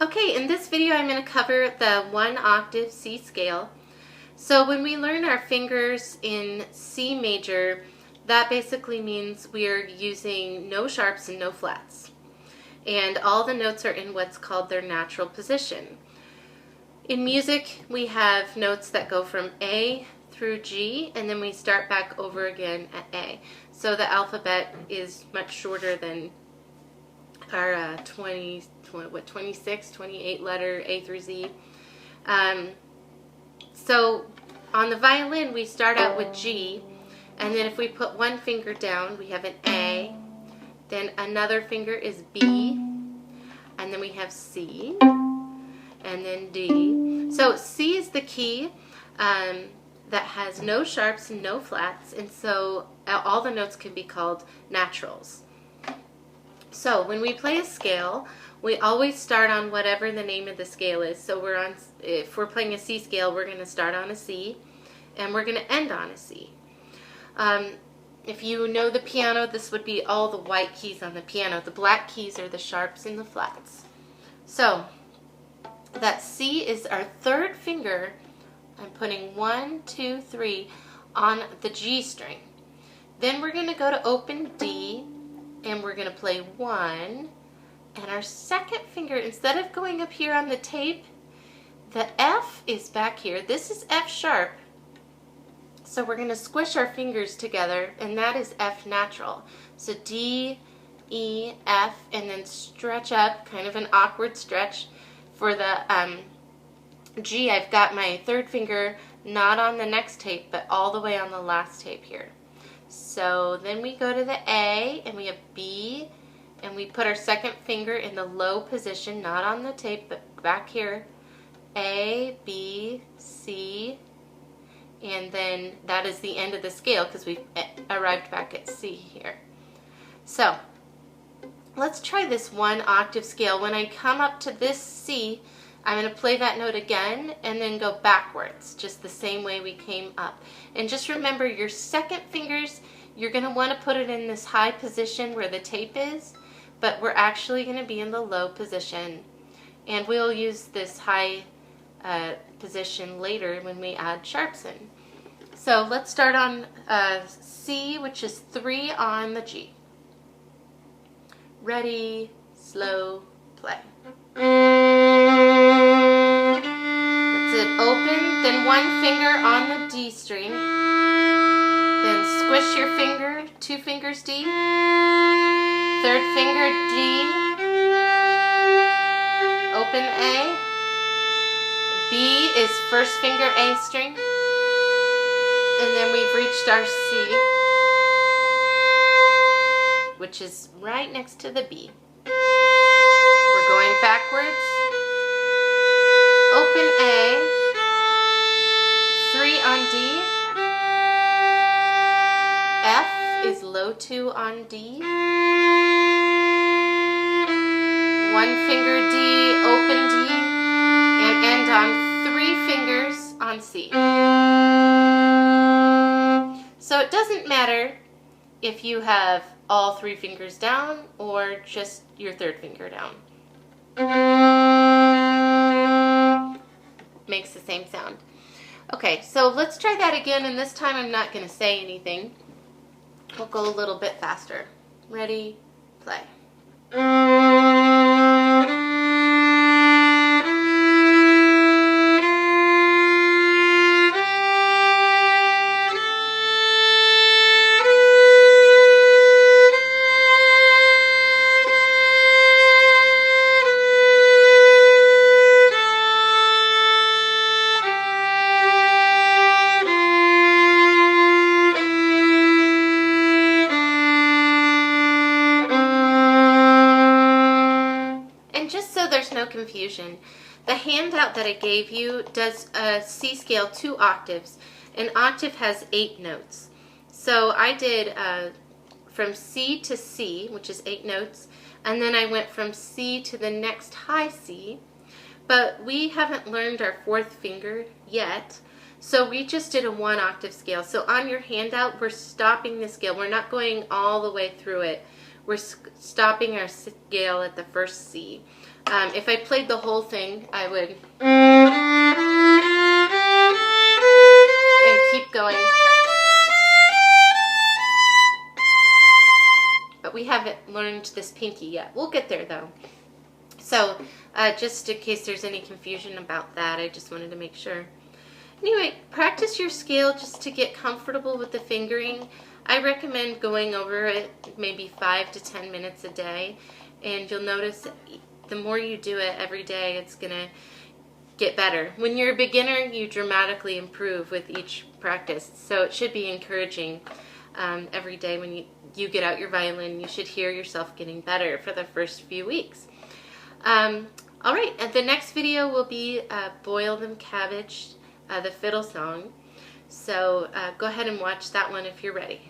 Okay, in this video I'm going to cover the one octave C scale. So when we learn our fingers in C major, that basically means we're using no sharps and no flats. And all the notes are in what's called their natural position. In music, we have notes that go from A through G, and then we start back over again at A. So the alphabet is much shorter than our 26, 28 letter A through Z. So on the violin, we start out with G, and then if we put one finger down, we have an A, then another finger is B, and then we have C, and then D. So C is the key that has no sharps and no flats, and so all the notes can be called naturals. So when we play a scale, we always start on whatever the name of the scale is. So if we're playing a C scale, we're going to start on a C, and we're going to end on a C. If you know the piano, this would be all the white keys on the piano. The black keys are the sharps and the flats. So that C is our third finger. I'm putting 1, 2, 3 on the G string. Then we're going to go to open D, and we're going to play 1, and our second finger, instead of going up here on the tape, the F is back here. This is F sharp, so we're going to squish our fingers together, and that is F natural. So D, E, F, and then stretch up, kind of an awkward stretch. For the G, I've got my third finger not on the next tape, but all the way on the last tape here. So then we go to the A, and we have B, and we put our second finger in the low position, not on the tape, but back here. A, B, C, and then that is the end of the scale because we've arrived back at C here. So let's try this one octave scale. When I come up to this C, I'm going to play that note again and then go backwards, just the same way we came up. And just remember, your second fingers, you're going to want to put it in this high position where the tape is, but we're actually going to be in the low position. And we'll use this high position later when we add sharps in. So let's start on C, which is 3 on the G. Ready, slow, play. Open, then one finger on the D string, then squish your finger, 2 fingers D, third finger D, open A, B is first finger A string, and then we've reached our C, which is right next to the B. We're going backwards, open A, 3 on D, F is low 2 on D, 1 finger D, open D, and end on 3 fingers on C. So it doesn't matter if you have all 3 fingers down or just your third finger down. Makes the same sound. Okay, so let's try that again, and this time I'm not going to say anything. We'll go a little bit faster. Ready, play. No confusion. The handout that I gave you does a C scale 2 octaves. An octave has 8 notes. So I did from C to C, which is 8 notes, and then I went from C to the next high C, but we haven't learned our 4th finger yet, so we just did a 1 octave scale. So on your handout, we're stopping the scale. We're not going all the way through it. we're stopping our scale at the first C. If I played the whole thing, I would and keep going. But we haven't learned this pinky yet. We'll get there though. So just in case there's any confusion about that, I just wanted to make sure. Anyway, practice your scale just to get comfortable with the fingering. I recommend going over it maybe 5 to 10 minutes a day, and you'll notice the more you do it every day, it's going to get better. When you're a beginner, you dramatically improve with each practice, so it should be encouraging. Every day when you get out your violin, you should hear yourself getting better for the first few weeks. Alright, and the next video will be Boil Them Cabbage, the fiddle song. So go ahead and watch that one if you're ready.